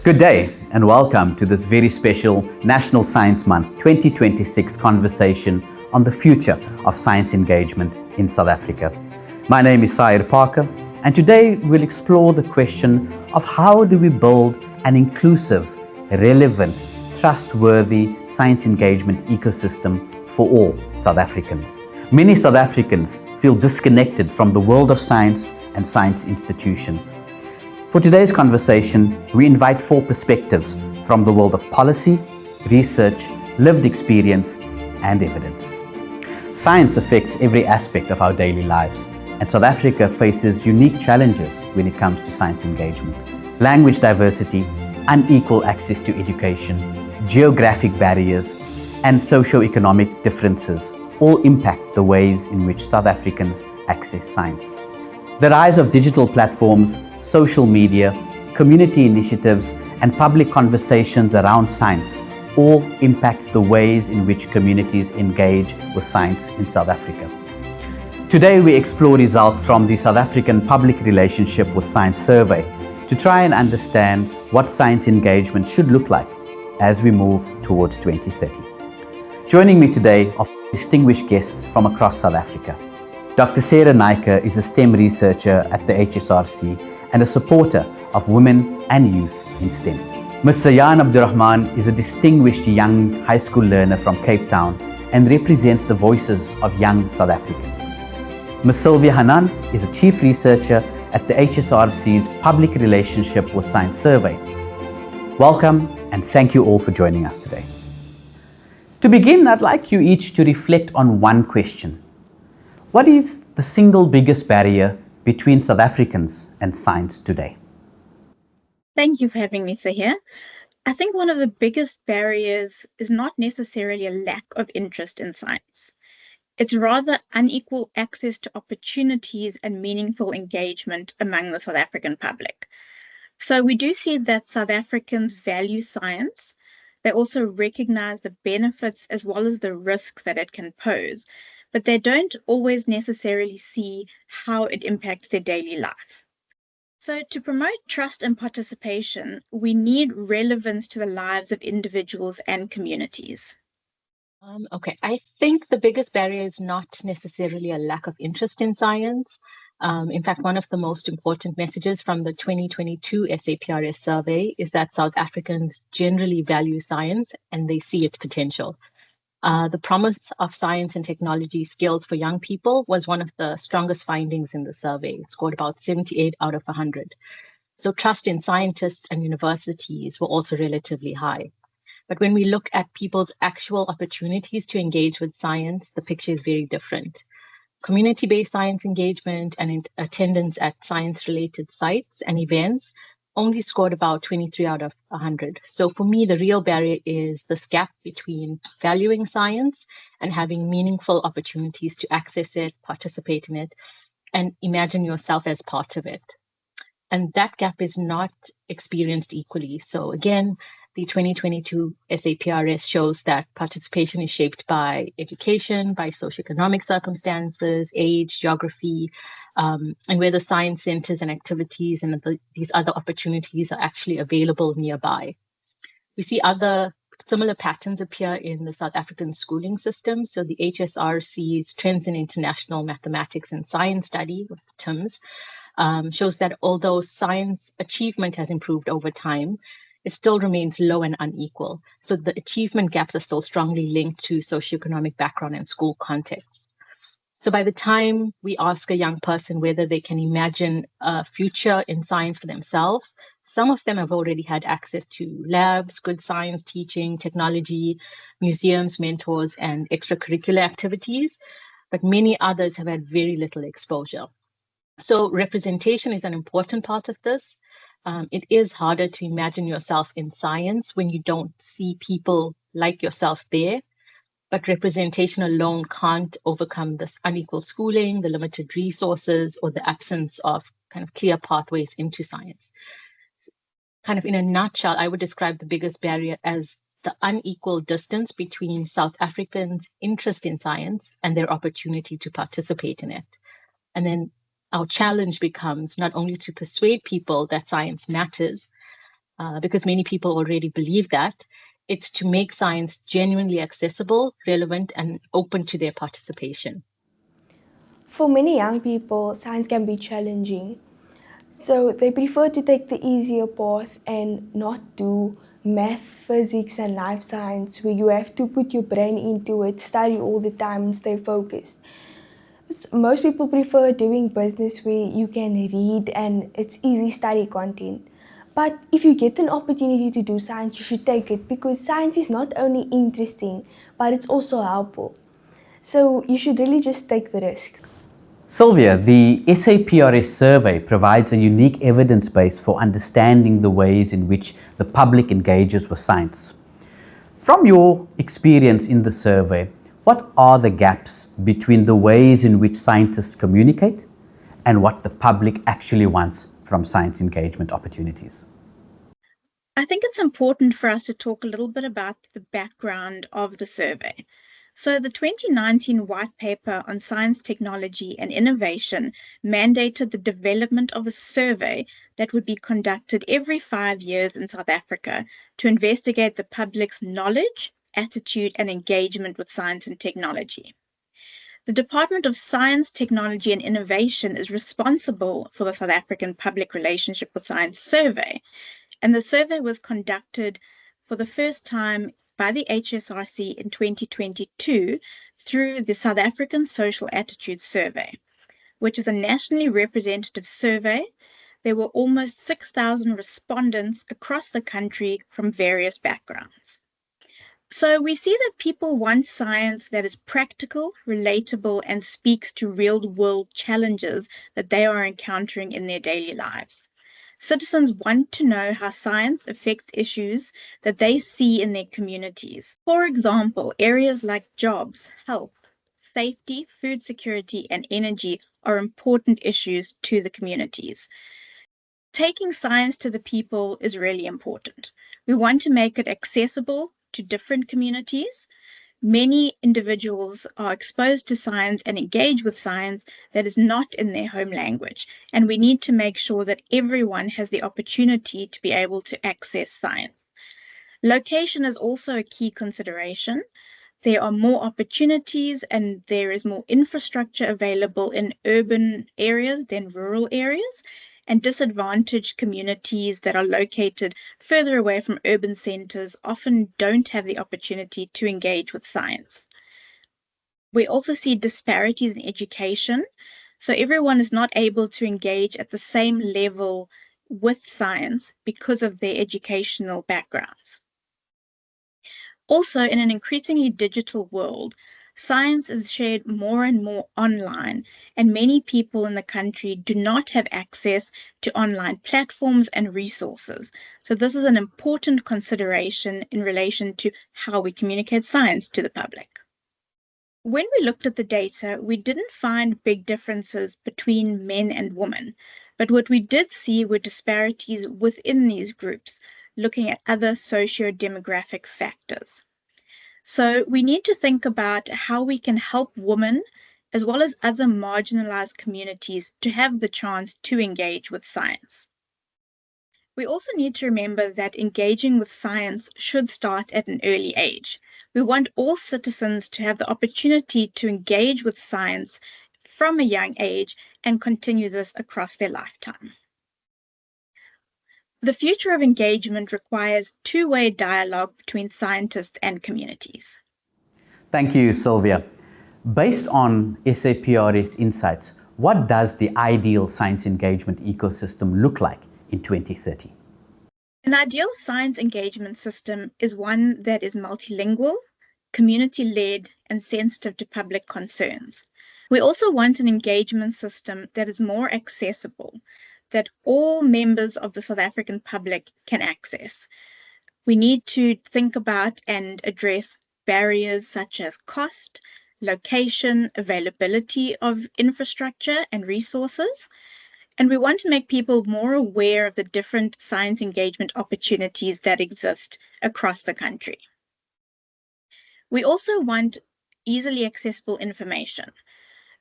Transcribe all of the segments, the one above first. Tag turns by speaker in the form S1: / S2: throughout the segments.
S1: Good day and welcome to this very special National Science Month 2026 conversation on the future of science engagement in South Africa. My name is Saahier Parker, and today we'll explore the question of how do we build an inclusive, relevant, trustworthy science engagement ecosystem for all South Africans. Many South Africans feel disconnected from the world of science and science institutions. For today's conversation, we invite four perspectives from the world of policy, research, lived experience, and evidence. Science affects every aspect of our daily lives, and South Africa faces unique challenges when it comes to science engagement. Language diversity, unequal access to education, geographic barriers, and socio-economic differences all impact the ways in which South Africans access science. The rise of digital platforms, social media, community initiatives, and public conversations around science all impacts the ways in which communities engage with science in South Africa. Today we explore results from the South African Public Relationship with Science Survey to try and understand what science engagement should look like as we move towards 2030. Joining me today are distinguished guests from across South Africa. Dr. Sara Naicker is a STEM researcher at the HSRC and a supporter of women and youth in STEM. Ms. Zayaan Abdurahmaan is a distinguished young high school learner from Cape Town and represents the voices of young South Africans. Ms. Sylvia Hannan is a chief researcher at the HSRC's Public Relationship with Science Survey. Welcome and thank you all for joining us today. To begin, I'd like you each to reflect on one question. What is the single biggest barrier between South Africans and science today?
S2: Thank you for having me, Saahier. I think one of the biggest barriers is not necessarily a lack of interest in science. It's rather unequal access to opportunities and meaningful engagement among the South African public. So we do see that South Africans value science. They also recognize the benefits as well as the risks that it can pose, but they don't always necessarily see how it impacts their daily life. So to promote trust and participation, we need relevance to the lives of individuals and communities.
S3: Okay, I think the biggest barrier is not necessarily a lack of interest in science. In fact, one of the most important messages from the 2022 SAPRS survey is that South Africans generally value science and they see its potential. The promise of science and technology skills for young people was one of the strongest findings in the survey. It scored about 78 out of 100. So trust in scientists and universities were also relatively high. But when we look at people's actual opportunities to engage with science, the picture is very different. Community-based science engagement and attendance at science-related sites and events only scored about 23 out of 100. So for me, the real barrier is this gap between valuing science and having meaningful opportunities to access it, participate in it, and imagine yourself as part of it. And that gap is not experienced equally. So again, the 2022 SAPRS shows that participation is shaped by education, by socioeconomic circumstances, age, geography, and whether science centers and activities and these other opportunities are actually available nearby. We see other similar patterns appear in the South African schooling system. So the HSRC's Trends in International Mathematics and Science Study, with TIMSS, shows that although science achievement has improved over time, it still remains low and unequal. So the achievement gaps are still strongly linked to socioeconomic background and school context. So by the time we ask a young person whether they can imagine a future in science for themselves, some of them have already had access to labs, good science teaching, technology, museums, mentors, and extracurricular activities, but many others have had very little exposure. So representation is an important part of this. It is harder to imagine yourself in science when you don't see people like yourself there, but representation alone can't overcome this unequal schooling, the limited resources, or the absence of kind of clear pathways into science. Kind of in a nutshell, I would describe the biggest barrier as the unequal distance between South Africans' interest in science and their opportunity to participate in it. And then our challenge becomes not only to persuade people that science matters, because many people already believe that. It's to make science genuinely accessible, relevant, and open to their participation.
S4: For many young people, science can be challenging. So they prefer to take the easier path and not do math, physics, and life science, where you have to put your brain into it, study all the time, and stay focused. Most people prefer doing business where you can read and it's easy study content. But if you get an opportunity to do science, you should take it, because science is not only interesting, but it's also helpful. So you should really just take the risk.
S1: Sylvia, the SAPRS survey provides a unique evidence base for understanding the ways in which the public engages with science. From your experience in the survey, what are the gaps between the ways in which scientists communicate and what the public actually wants from science engagement opportunities?
S2: I think it's important for us to talk a little bit about the background of the survey. So the 2019 White Paper on Science, Technology and Innovation mandated the development of a survey that would be conducted every 5 years in South Africa to investigate the public's knowledge, attitude and engagement with science and technology. The Department of Science, Technology and Innovation is responsible for the South African Public Relationship with Science survey, and the survey was conducted for the first time by the HSRC in 2022 through the South African Social Attitude Survey, which is a nationally representative survey. There were almost 6,000 respondents across the country from various backgrounds. So we see that people want science that is practical, relatable, and speaks to real-world challenges that they are encountering in their daily lives. Citizens want to know how science affects issues that they see in their communities. For example, areas like jobs, health, safety, food security, and energy are important issues to the communities. Taking science to the people is really important. We want to make it accessible to different communities. Many individuals are exposed to science and engage with science that is not in their home language, and we need to make sure that everyone has the opportunity to be able to access science. Location is also a key consideration. There are more opportunities and there is more infrastructure available in urban areas than rural areas, and disadvantaged communities that are located further away from urban centers often don't have the opportunity to engage with science. We also see disparities in education, so everyone is not able to engage at the same level with science because of their educational backgrounds. Also, in an increasingly digital world, science is shared more and more online, and many people in the country do not have access to online platforms and resources. So this is an important consideration in relation to how we communicate science to the public. When we looked at the data, we didn't find big differences between men and women, but what we did see were disparities within these groups, looking at other socio-demographic factors. So we need to think about how we can help women as well as other marginalized communities to have the chance to engage with science. We also need to remember that engaging with science should start at an early age. We want all citizens to have the opportunity to engage with science from a young age and continue this across their lifetime. The future of engagement requires two-way dialogue between scientists and communities.
S1: Thank you, Sylvia. Based on SAPRS insights, what does the ideal science engagement ecosystem look like in 2030?
S2: An ideal science engagement system is one that is multilingual, community-led, and sensitive to public concerns. We also want an engagement system that is more accessible, that all members of the South African public can access. We need to think about and address barriers such as cost, location, availability of infrastructure and resources, and we want to make people more aware of the different science engagement opportunities that exist across the country. We also want easily accessible information.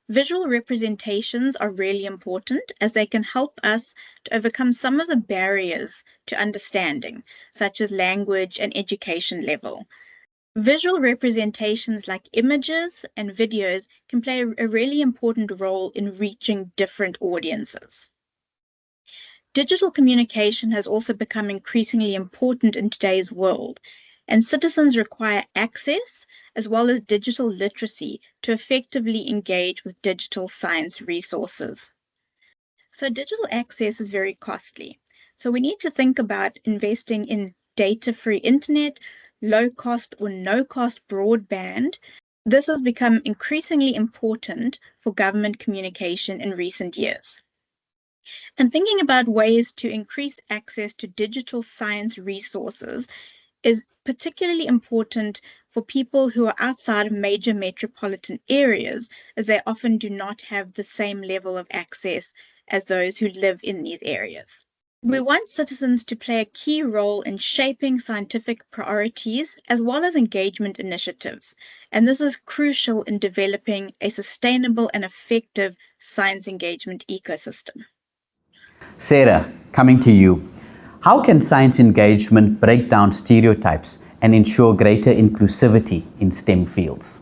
S2: Visual representations are really important as they can help us to overcome some of the barriers to understanding, such as language and education level. Visual representations like images and videos can play a really important role in reaching different audiences. Digital communication has also become increasingly important in today's world, and citizens require access as well as digital literacy to effectively engage with digital science resources. So digital access is very costly. So we need to think about investing in data-free internet, low-cost or no-cost broadband. This has become increasingly important for government communication in recent years. And thinking about ways to increase access to digital science resources is particularly important for people who are outside of major metropolitan areas, as they often do not have the same level of access as those who live in these areas. We want citizens to play a key role in shaping scientific priorities as well as engagement initiatives, and this is crucial in developing a sustainable and effective science engagement ecosystem.
S1: Sara, coming to you. How can science engagement break down stereotypes and ensure greater inclusivity in STEM fields?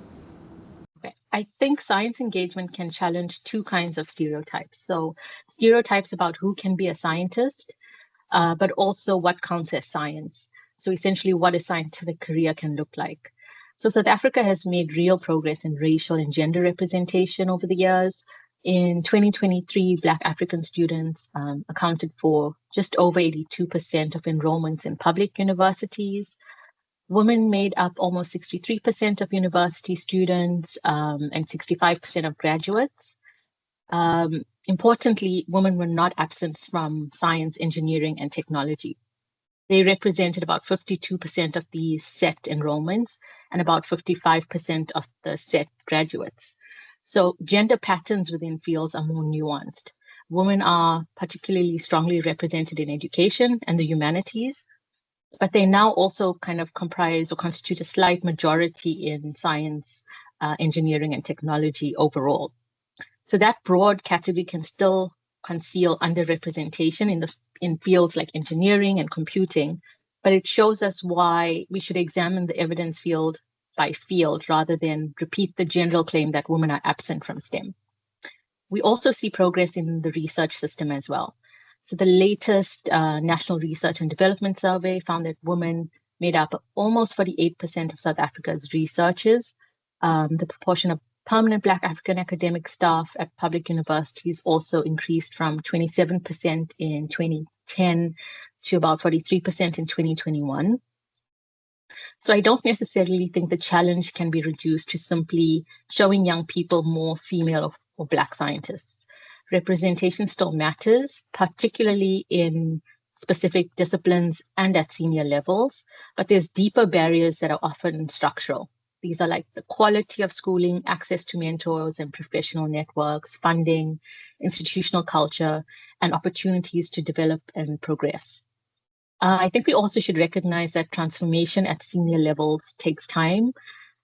S3: I think science engagement can challenge two kinds of stereotypes. So stereotypes about who can be a scientist, but also what counts as science. So essentially what a scientific career can look like. So South Africa has made real progress in racial and gender representation over the years. In 2023, Black African students accounted for just over 82% of enrollments in public universities. Women made up almost 63% of university students and 65% of graduates. Importantly, women were not absent from science, engineering, and technology. They represented about 52% of the SET enrollments and about 55% of the SET graduates. So gender patterns within fields are more nuanced. Women are particularly strongly represented in education and the humanities, but they now also kind of comprise or constitute a slight majority in science, engineering, and technology overall. So that broad category can still conceal underrepresentation in fields like engineering and computing, but it shows us why we should examine the evidence field by field rather than repeat the general claim that women are absent from STEM. We also see progress in the research system as well. So the latest National Research and Development Survey found that women made up almost 48% of South Africa's researchers. The proportion of permanent Black African academic staff at public universities also increased from 27% in 2010 to about 43% in 2021. So I don't necessarily think the challenge can be reduced to simply showing young people more female or Black scientists. Representation still matters, particularly in specific disciplines and at senior levels, but there's deeper barriers that are often structural. These are like the quality of schooling, access to mentors and professional networks, funding, institutional culture, and opportunities to develop and progress. I think we also should recognize that transformation at senior levels takes time.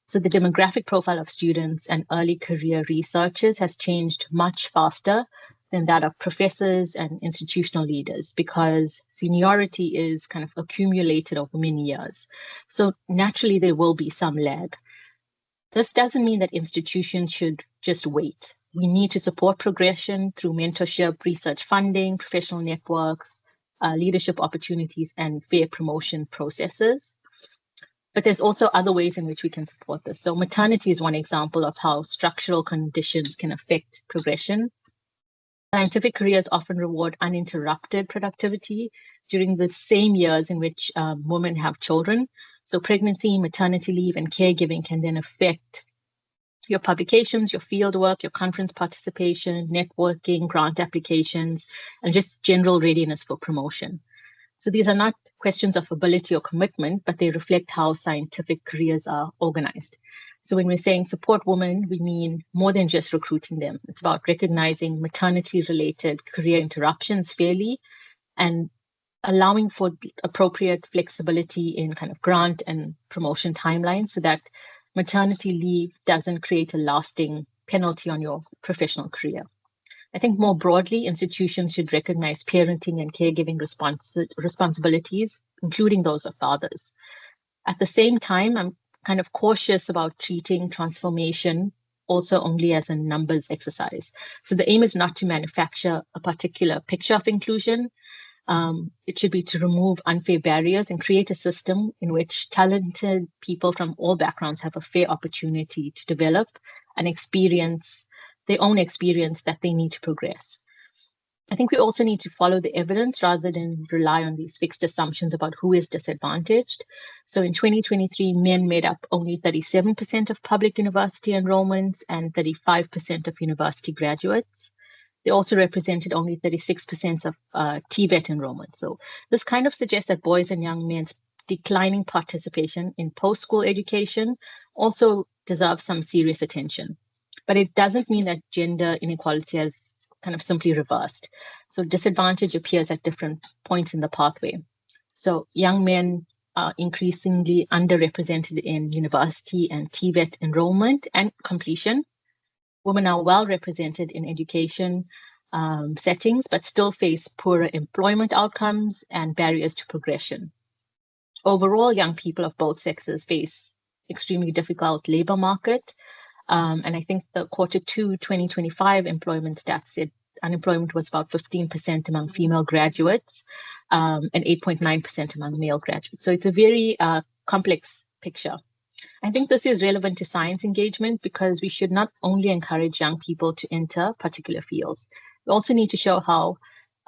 S3: So the demographic profile of students and early career researchers has changed much faster than that of professors and institutional leaders because seniority is kind of accumulated over many years. So naturally, there will be some lag. This doesn't mean that institutions should just wait. We need to support progression through mentorship, research funding, professional networks, leadership opportunities, and fair promotion processes. But there's also other ways in which we can support this. So maternity is one example of how structural conditions can affect progression. Scientific careers often reward uninterrupted productivity during the same years in which women have children. So pregnancy, maternity leave, and caregiving can then affect your publications, your fieldwork, your conference participation, networking, grant applications, and just general readiness for promotion. So these are not questions of ability or commitment, but they reflect how scientific careers are organized. So when we're saying support women, we mean more than just recruiting them. It's about recognizing maternity-related career interruptions fairly and allowing for appropriate flexibility in kind of grant and promotion timelines so that maternity leave doesn't create a lasting penalty on your professional career. I think more broadly, institutions should recognize parenting and caregiving responsibilities, including those of fathers. At the same time, I'm kind of cautious about treating transformation also only as a numbers exercise. So the aim is not to manufacture a particular picture of inclusion. It should be to remove unfair barriers and create a system in which talented people from all backgrounds have a fair opportunity to develop and experience their own experience that they need to progress. I think we also need to follow the evidence rather than rely on these fixed assumptions about who is disadvantaged. So in 2023, men made up only 37% of public university enrollments and 35% of university graduates. They also represented only 36% of TVET enrollment. So this kind of suggests that boys and young men's declining participation in post-school education also deserves some serious attention. But it doesn't mean that gender inequality has kind of simply reversed. So disadvantage appears at different points in the pathway. So young men are increasingly underrepresented in university and TVET enrollment and completion. Women are well represented in education settings, but still face poorer employment outcomes and barriers to progression. Overall, young people of both sexes face extremely difficult labor market. And I think the Q2 2025 employment stats said unemployment was about 15% among female graduates and 8.9% among male graduates. So it's a very complex picture. I think this is relevant to science engagement because we should not only encourage young people to enter particular fields. We also need to show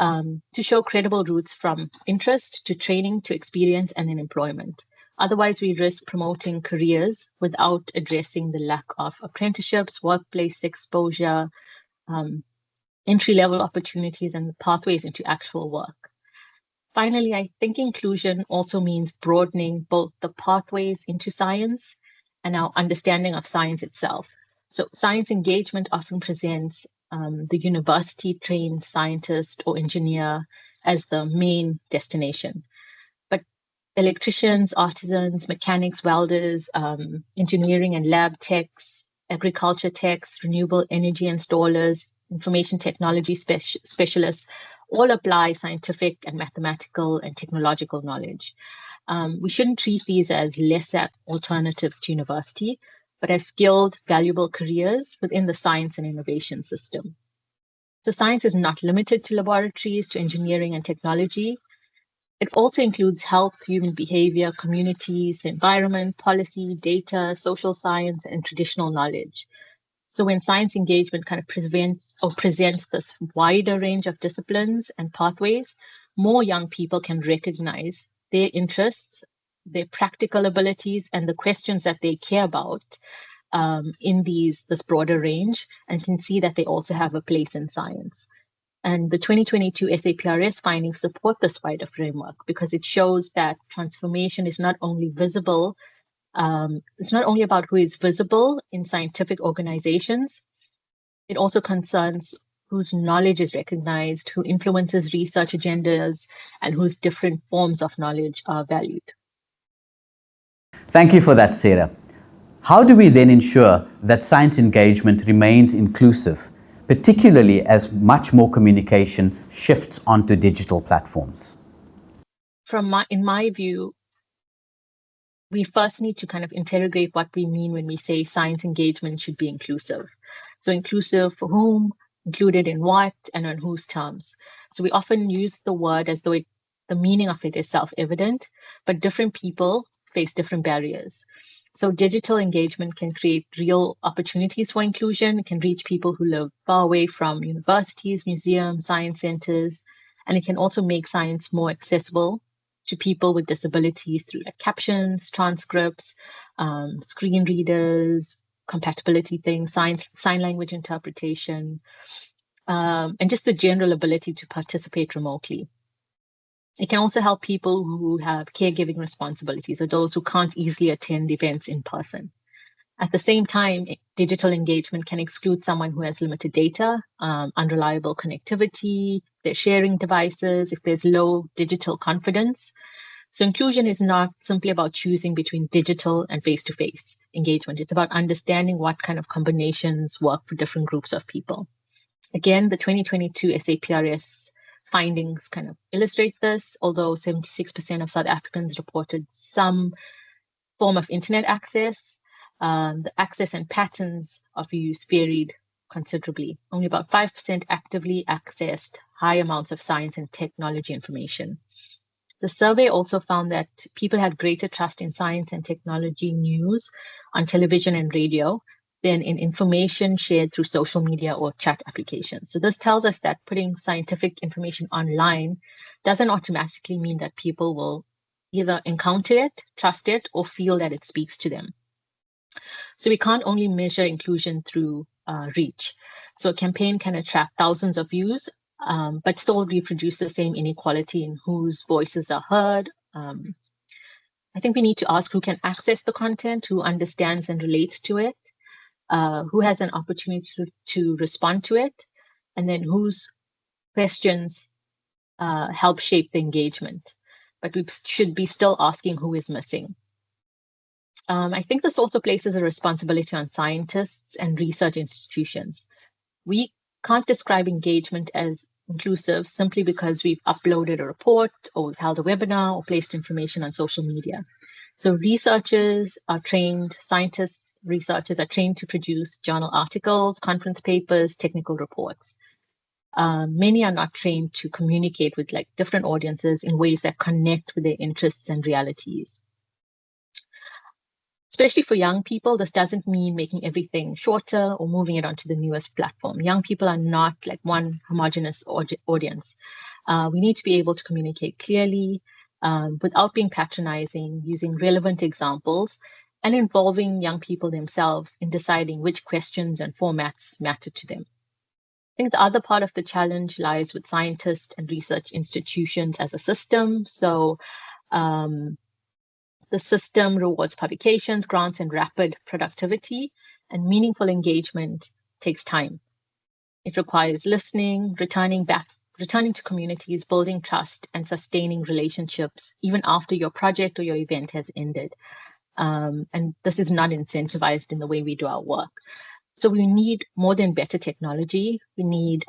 S3: to show credible routes from interest to training to experience and then employment. Otherwise, we risk promoting careers without addressing the lack of apprenticeships, workplace exposure, entry-level opportunities, and pathways into actual work. Finally, I think inclusion also means broadening both the pathways into science and our understanding of science itself. So science engagement often presents the university-trained scientist or engineer as the main destination. Electricians, artisans, mechanics, welders, engineering and lab techs, agriculture techs, renewable energy installers, information technology specialists, all apply scientific and mathematical and technological knowledge. We shouldn't treat these as lesser alternatives to university, but as skilled, valuable careers within the science and innovation system. So science is not limited to laboratories, to engineering and technology. It also includes health, human behavior, communities, the environment, policy, data, social science, and traditional knowledge. So when science engagement kind of presents this wider range of disciplines and pathways, more young people can recognize their interests, their practical abilities, and the questions that they care about in this broader range, and can see that they also have a place in science. And the 2022 SAPRS findings support this wider framework because it shows that transformation is not only visible, it's not only about who is visible in scientific organizations, it also concerns whose knowledge is recognized, who influences research agendas, and whose different forms of knowledge are valued.
S1: Thank you for that, Sara. How do we then ensure that science engagement remains inclusive, particularly as much more communication shifts onto digital platforms?
S3: In my view, we first need to kind of interrogate what we mean when we say science engagement should be inclusive. So inclusive for whom, included in what, and on whose terms. So we often use the word as though the meaning of it is self-evident, but different people face different barriers. So digital engagement can create real opportunities for inclusion. It can reach people who live far away from universities, museums, science centers, and it can also make science more accessible to people with disabilities through captions, transcripts, screen readers, compatibility things, sign language interpretation, and just the general ability to participate remotely. It can also help people who have caregiving responsibilities or those who can't easily attend events in person. At the same time, digital engagement can exclude someone who has limited data, unreliable connectivity, they're sharing devices, if there's low digital confidence. So inclusion is not simply about choosing between digital and face-to-face engagement. It's about understanding what kind of combinations work for different groups of people. Again, the 2022 SAPRS findings kind of illustrate this, although 76% of South Africans reported some form of internet access. The access and patterns of use varied considerably. Only about 5% actively accessed high amounts of science and technology information. The survey also found that people had greater trust in science and technology news on television and radio than in information shared through social media or chat applications. So this tells us that putting scientific information online doesn't automatically mean that people will either encounter it, trust it, or feel that it speaks to them. So we can't only measure inclusion through reach. So a campaign can attract thousands of views, but still reproduce the same inequality in whose voices are heard. I think we need to ask who can access the content, who understands and relates to it, who has an opportunity to respond to it, and then whose questions help shape the engagement. But we should be still asking who is missing. I think this also places a responsibility on scientists and research institutions. We can't describe engagement as inclusive simply because we've uploaded a report or we've held a webinar or placed information on social media. So researchers are trained, scientists, researchers are trained to produce journal articles, conference papers, technical reports. Many are not trained to communicate with different audiences in ways that connect with their interests and realities. Especially for young people, this doesn't mean making everything shorter or moving it onto the newest platform. Young people are not one homogeneous audience. We need to be able to communicate clearly without being patronizing, using relevant examples, and involving young people themselves in deciding which questions and formats matter to them. I think the other part of the challenge lies with scientists and research institutions as a system. So the system rewards publications, grants, and rapid productivity, and meaningful engagement takes time. It requires listening, returning to communities, building trust, and sustaining relationships even after your project or your event has ended. And this is not incentivized in the way we do our work. So we need more than better technology. We need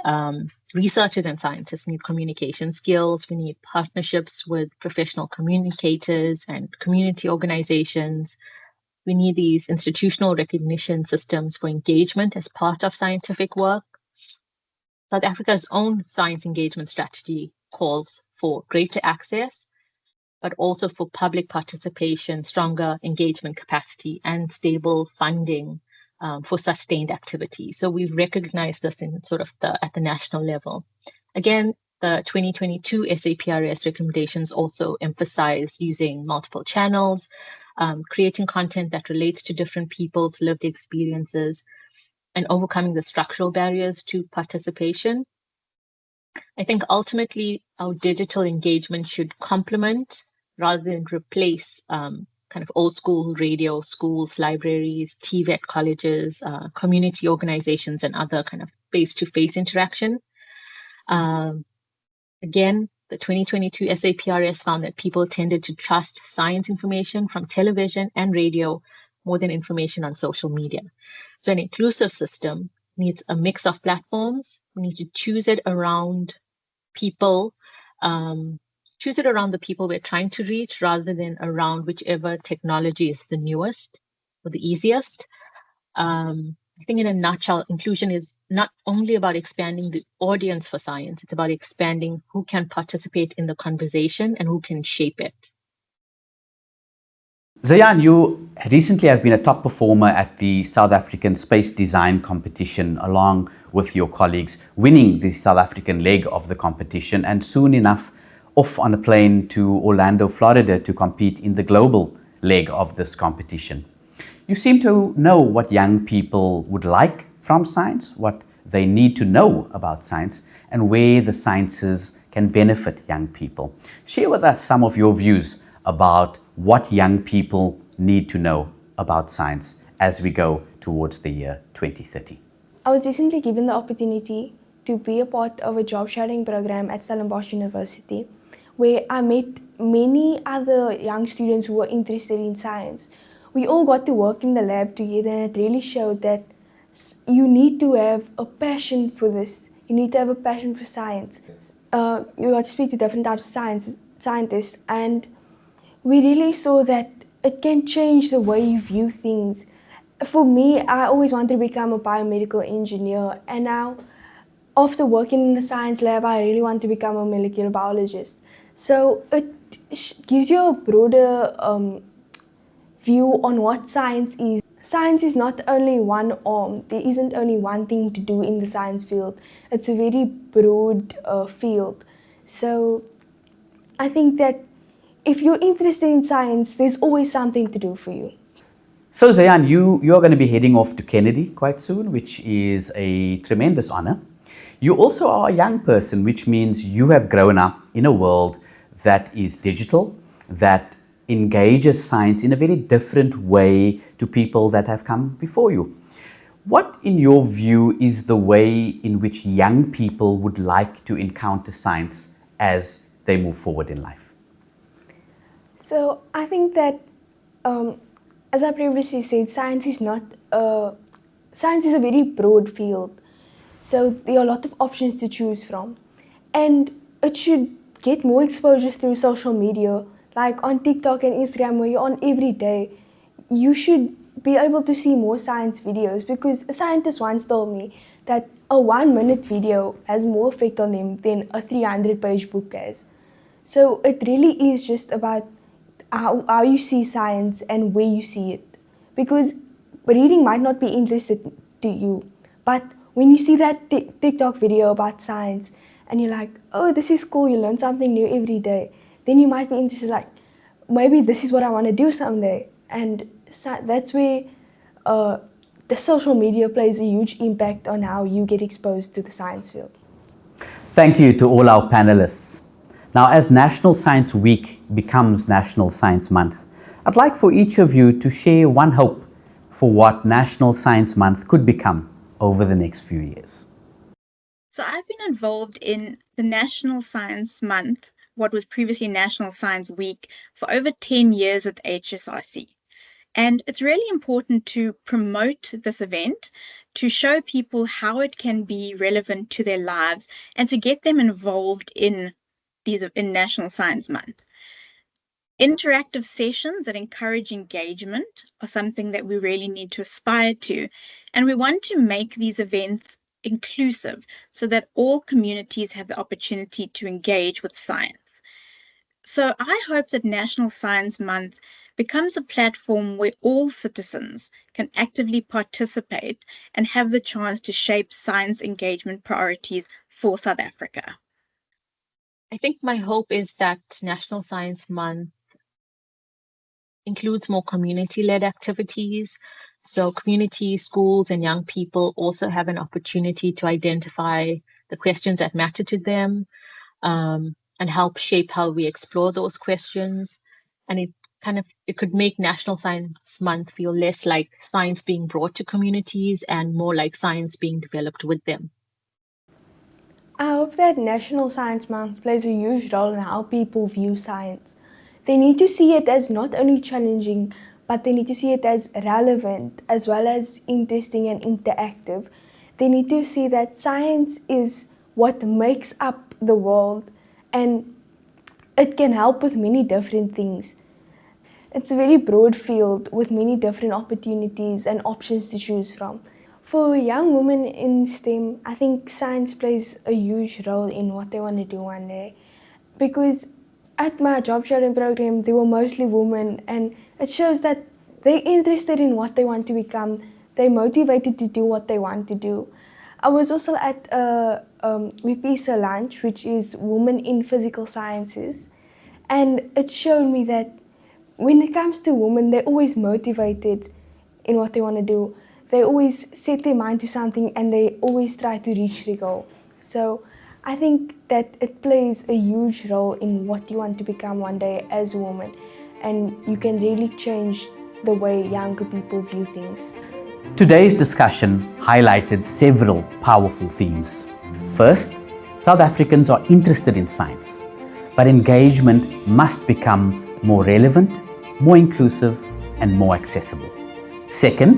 S3: researchers and scientists need communication skills. We need partnerships with professional communicators and community organizations. We need these institutional recognition systems for engagement as part of scientific work. South Africa's own science engagement strategy calls for greater access, but also for public participation, stronger engagement capacity, and stable funding for sustained activity. So we've recognized this in at the national level. Again, the 2022 SAPRS recommendations also emphasize using multiple channels, creating content that relates to different people's lived experiences, and overcoming the structural barriers to participation. I think ultimately our digital engagement should complement rather than replace old school radio, schools, libraries, TVET colleges, community organizations, and other face-to-face interaction. Again, the 2022 SAPRS found that people tended to trust science information from television and radio more than information on social media. So an inclusive system needs a mix of platforms. We need to choose it around people, choose it around the people we're trying to reach rather than around whichever technology is the newest or the easiest. I think in a nutshell, inclusion is not only about expanding the audience for science, it's about expanding who can participate in the conversation and who can shape it.
S1: Zayaan, you recently have been a top performer at the South African Space Design Competition along with your colleagues, winning the South African leg of the competition and soon enough off on a plane to Orlando, Florida to compete in the global leg of this competition. You seem to know what young people would like from science, what they need to know about science, and where the sciences can benefit young people. Share with us some of your views about what young people need to know about science as we go towards the year 2030.
S4: I was recently given the opportunity to be a part of a job sharing program at Stellenbosch University, where I met many other young students who were interested in science. We all got to work in the lab together, and it really showed that you need to have a passion for this. You need to have a passion for science. You got to speak to different types of scientists, and we really saw that it can change the way you view things. For me, I always wanted to become a biomedical engineer, and now after working in the science lab, I really want to become a molecular biologist. So it gives you a broader view on what science is. Science is not only one arm. There isn't only one thing to do in the science field. It's a very broad field. So I think that if you're interested in science, there's always something to do for you.
S1: So Zayaan, you are going to be heading off to Kennedy quite soon, which is a tremendous honor. You also are a young person, which means you have grown up in a world that is digital, that engages science in a very different way to people that have come before you. What, in your view, is the way in which young people would like to encounter science as they move forward in life?
S4: So I think that, as I previously said, science is a very broad field. So there are a lot of options to choose from, and it should get more exposure through social media, like on TikTok and Instagram, where you're on every day. You should be able to see more science videos, because a scientist once told me that a 1-minute video has more effect on them than a 300-page book has. So it really is just about how you see science and where you see it. Because reading might not be interesting to you, but when you see that TikTok video about science and you're like, oh, this is cool, you learn something new every day, then you might be interested, like, maybe this is what I want to do someday. And that's where the social media plays a huge impact on how you get exposed to the science field.
S1: Thank you to all our panelists. Now, as National Science Week becomes National Science Month, I'd like for each of you to share one hope for what National Science Month could become over the next few years.
S2: So I've been involved in the National Science Month, what was previously National Science Week, for over 10 years at HSRC. And it's really important to promote this event, to show people how it can be relevant to their lives, and to get them involved in National Science Month. Interactive sessions that encourage engagement are something that we really need to aspire to, and we want to make these events inclusive so that all communities have the opportunity to engage with science. So I hope that National Science Month becomes a platform where all citizens can actively participate and have the chance to shape science engagement priorities for South Africa.
S3: I think my hope is that National Science Month includes more community-led activities. So communities, schools, and young people also have an opportunity to identify the questions that matter to them, and help shape how we explore those questions. And it could make National Science Month feel less like science being brought to communities and more like science being developed with them.
S4: I hope that National Science Month plays a huge role in how people view science. They need to see it as not only challenging, but they need to see it as relevant as well as interesting and interactive. They need to see that science is what makes up the world, and it can help with many different things. It's a very broad field with many different opportunities and options to choose from. For young women in STEM, I think science plays a huge role in what they want to do one day. Because at my job sharing program, they were mostly women, and it shows that they're interested in what they want to become. They're motivated to do what they want to do. I was also at WIPISA lunch, which is Women in Physical Sciences, and it showed me that when it comes to women, they're always motivated in what they want to do. They always set their mind to something and they always try to reach the goal. So I think that it plays a huge role in what you want to become one day as a woman, and you can really change the way younger people view things.
S1: Today's discussion highlighted several powerful themes. First, South Africans are interested in science, but engagement must become more relevant, more inclusive, and more accessible. Second,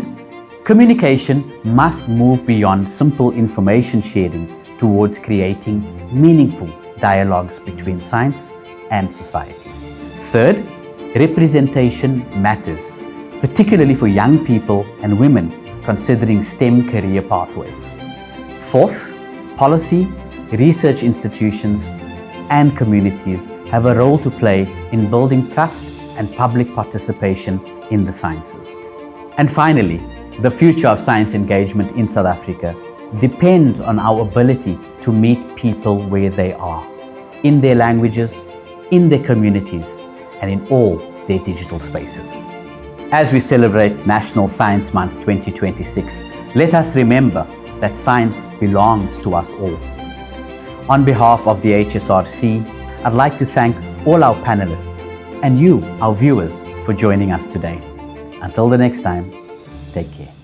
S1: communication must move beyond simple information sharing towards creating meaningful dialogues between science and society. Third, representation matters, particularly for young people and women considering STEM career pathways. Fourth, policy, research institutions, and communities have a role to play in building trust and public participation in the sciences. And finally, the future of science engagement in South Africa depends on our ability to meet people where they are, in their languages, in their communities, and in all their digital spaces. As we celebrate National Science Month 2026, let us remember that science belongs to us all. On behalf of the HSRC, I'd like to thank all our panelists and you, our viewers, for joining us today. Until the next time, take care.